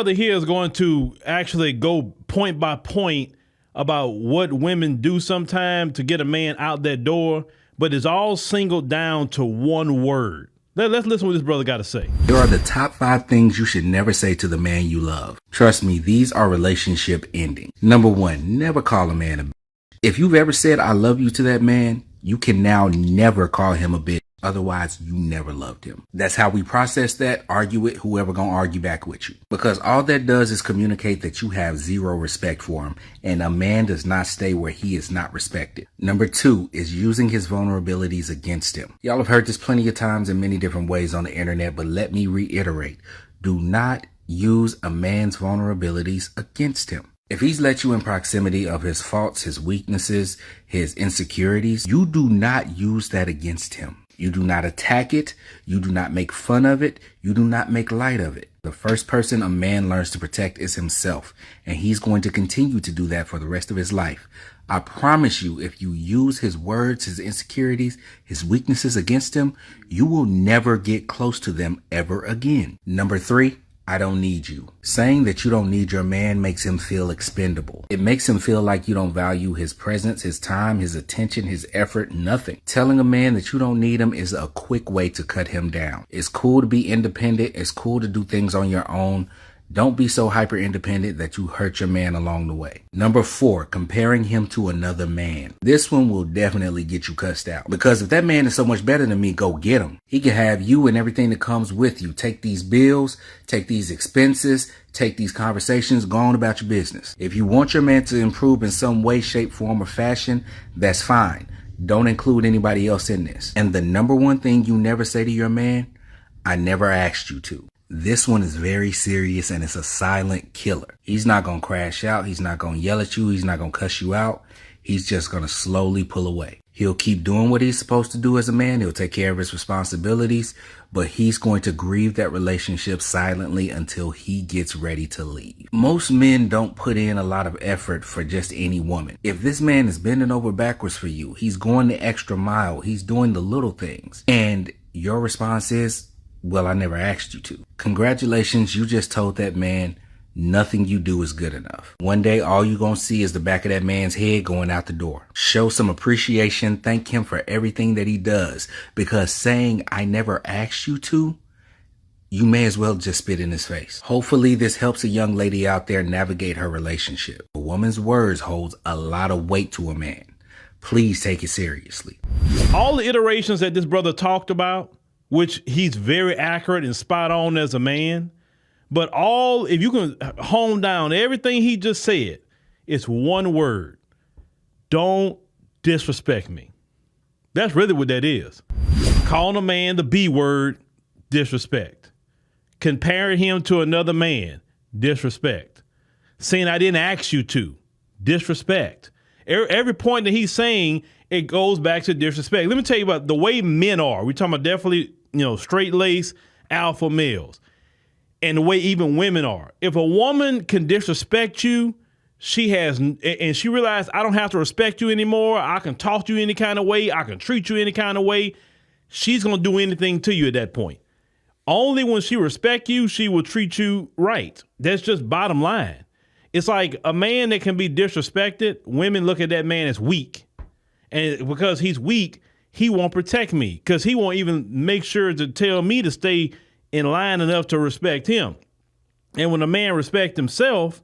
brother here is going to actually go point by point about what women do sometimes to get a man out that door, but it's all singled down to one word. Let's listen to what this brother got to say. Here are the top 5 things you should never say to the man you love. Trust me, these are relationship ending. Number 1, never call a man a bitch. If you've ever said I love you to that man, you can now never call him a bitch. Otherwise, you never loved him. That's how we process that. Argue it, whoever gonna argue back with you. Because all that does is communicate that you have zero respect for him, and a man does not stay where he is not respected. Number 2 is using his vulnerabilities against him. Y'all have heard this plenty of times in many different ways on the internet, but let me reiterate. Do not use a man's vulnerabilities against him. If he's let you in proximity of his faults, his weaknesses, his insecurities, you do not use that against him. You do not attack it. You do not make fun of it. You do not make light of it. The first person a man learns to protect is himself, and he's going to continue to do that for the rest of his life. I promise you, if you use his words, his insecurities, his weaknesses against him, you will never get close to them ever again. Number 3, I don't need you. Saying that you don't need your man makes him feel expendable. It makes him feel like you don't value his presence, his time, his attention, his effort, nothing. Telling a man that you don't need him is a quick way to cut him down. It's cool to be independent. It's cool to do things on your own. Don't be so hyper independent that you hurt your man along the way. Number 4, comparing him to another man. This one will definitely get you cussed out, because if that man is so much better than me, go get him. He can have you and everything that comes with you. Take these bills, take these expenses, take these conversations, go on about your business. If you want your man to improve in some way, shape, form, or fashion, that's fine. Don't include anybody else in this. And the number 1 thing you never say to your man, I never asked you to. This one is very serious, and it's a silent killer. He's not going to crash out. He's not going to yell at you. He's not going to cuss you out. He's just going to slowly pull away. He'll keep doing what he's supposed to do as a man. He'll take care of his responsibilities, but he's going to grieve that relationship silently until he gets ready to leave. Most men don't put in a lot of effort for just any woman. If this man is bending over backwards for you, he's going the extra mile. He's doing the little things. And your response is, well, I never asked you to. Congratulations, you just told that man nothing you do is good enough. One day, all you're going to see is the back of that man's head going out the door. Show some appreciation. Thank him for everything that he does. Because saying, I never asked you to, you may as well just spit in his face. Hopefully, this helps a young lady out there navigate her relationship. A woman's words holds a lot of weight to a man. Please take it seriously. All the iterations that this brother talked about, which he's very accurate and spot on as a man. But if you can hone down everything he just said, it's one word. Don't disrespect me. That's really what that is. Calling a man the B word, disrespect. Comparing him to another man, disrespect. Saying I didn't ask you to, disrespect. Every point that he's saying, it goes back to disrespect. Let me tell you about the way men are. We're talking about definitely, straight-laced alpha males, and the way even women are. If a woman can disrespect you, she realizes I don't have to respect you anymore. I can talk to you any kind of way. I can treat you any kind of way. She's going to do anything to you at that point. Only when she respects you, she will treat you right. That's just bottom line. It's like a man that can be disrespected, women look at that man as weak. And because he's weak, he won't protect me, because he won't even make sure to tell me to stay in line enough to respect him. And when a man respects himself,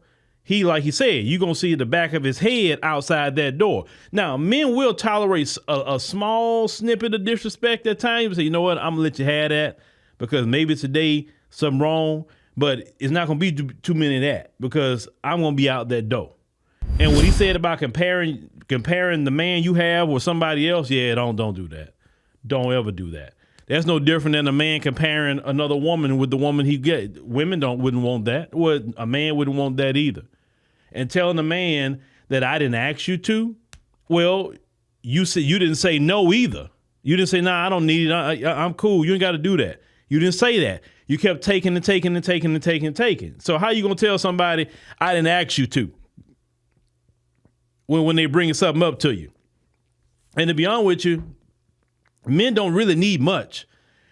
like he said, you're going to see the back of his head outside that door. Now, men will tolerate a small snippet of disrespect at times. Say, you know what, I'm going to let you have that because maybe today something wrong, but it's not going to be too many of that because I'm going to be out that door. And what he said about comparing the man you have with somebody else, yeah, don't do that. Don't ever do that. That's no different than a man comparing another woman with the woman he get. Women wouldn't want that. Well, a man wouldn't want that either. And telling a man that I didn't ask you to, well, you said you didn't say no either. You didn't say, nah, I don't need it. I'm cool. You ain't got to do that. You didn't say that. You kept taking and taking and taking and taking and taking. So how you gonna tell somebody I didn't ask you to when they bring something up to you? And to be honest with you, men don't really need much.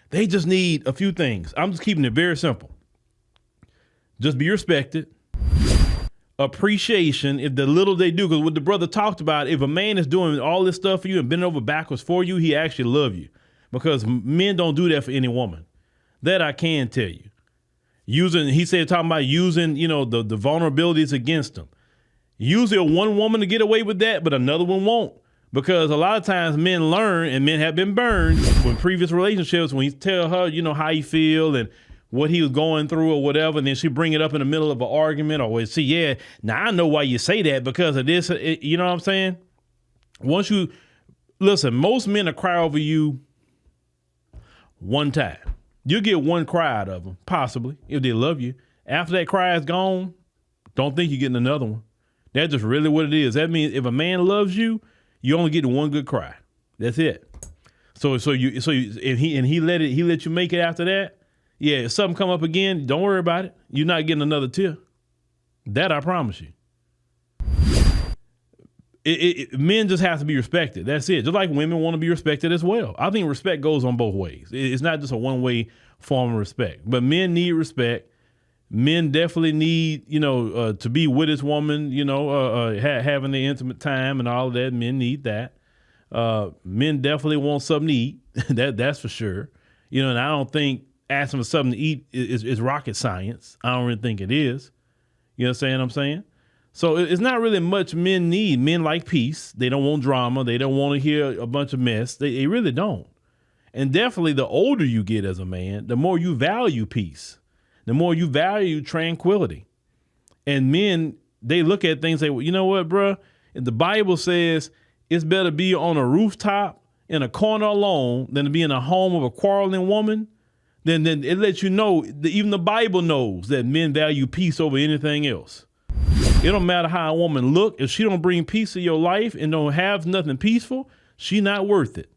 They just need a few things. I'm just keeping it very simple. Just be respected. Appreciation, if the little they do, because what the brother talked about, if a man is doing all this stuff for you and bending over backwards for you, he actually love you, because men don't do that for any woman. That I can tell you. He said, talking about using, the vulnerabilities against them. Usually one woman to get away with that, but another one won't, because a lot of times men learn, and men have been burned with previous relationships when he tell her, how he feel and what he was going through or whatever, and then she bring it up in the middle of an argument, or see, yeah, now I know why you say that because of this. You know what I'm saying? Most men will cry over you one time. You'll get one cry out of them, possibly, if they love you. After that cry is gone, don't think you're getting another one. That's just really what it is. That means if a man loves you, you only get one good cry. That's it. So if he let you make it after that. Yeah, if something come up again, don't worry about it. You're not getting another tear. That I promise you. Men just have to be respected. That's it. Just like women want to be respected as well. I think respect goes on both ways. It's not just a one-way form of respect. But men need respect. Men definitely need, to be with his woman, having the intimate time and all of that. Men need that. Men definitely want something to eat. That's for sure. And I don't think asking for something to eat is rocket science. I don't really think it is. You understand what I'm saying? So it's not really much men need. Men like peace. They don't want drama. They don't want to hear a bunch of mess. They really don't. And definitely the older you get as a man, the more you value peace, the more you value tranquility. And men, they look at things and say, well, you know what, bro? If the Bible says it's better to be on a rooftop in a corner alone than to be in a home of a quarreling woman, then it lets you know that even the Bible knows that men value peace over anything else. It don't matter how a woman look. If she don't bring peace to your life and don't have nothing peaceful, she not worth it.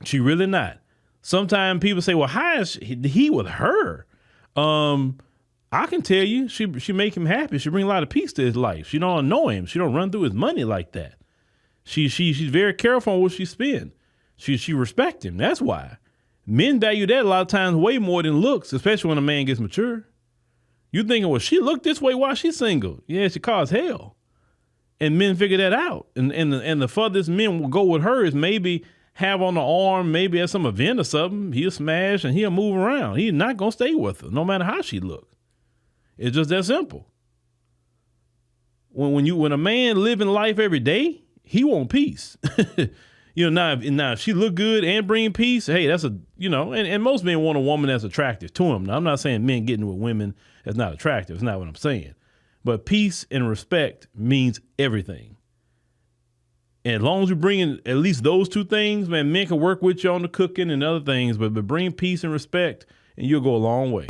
She really not. Sometimes people say, well, how is he with her? I can tell you, she make him happy. She bring a lot of peace to his life. She don't annoy him. She don't run through his money like that. She's very careful on what she spend. She respect him. That's why. Men value that a lot of times way more than looks, especially when a man gets mature. You thinking, well, she looked this way while she's single. Yeah, she caused hell. And men figure that out. And the furthest men will go with her is maybe have on the arm, maybe at some event or something. He'll smash and he'll move around. He's not going to stay with her, no matter how she look. It's just that simple. When a man living life every day, he want peace. Now if she look good and bring peace, hey, that's and most men want a woman that's attractive to him. Now, I'm not saying men getting with women that's not attractive. It's not what I'm saying. But peace and respect means everything. And as long as you bring in at least those two things, man, men can work with you on the cooking and other things, but bring peace and respect and you'll go a long way.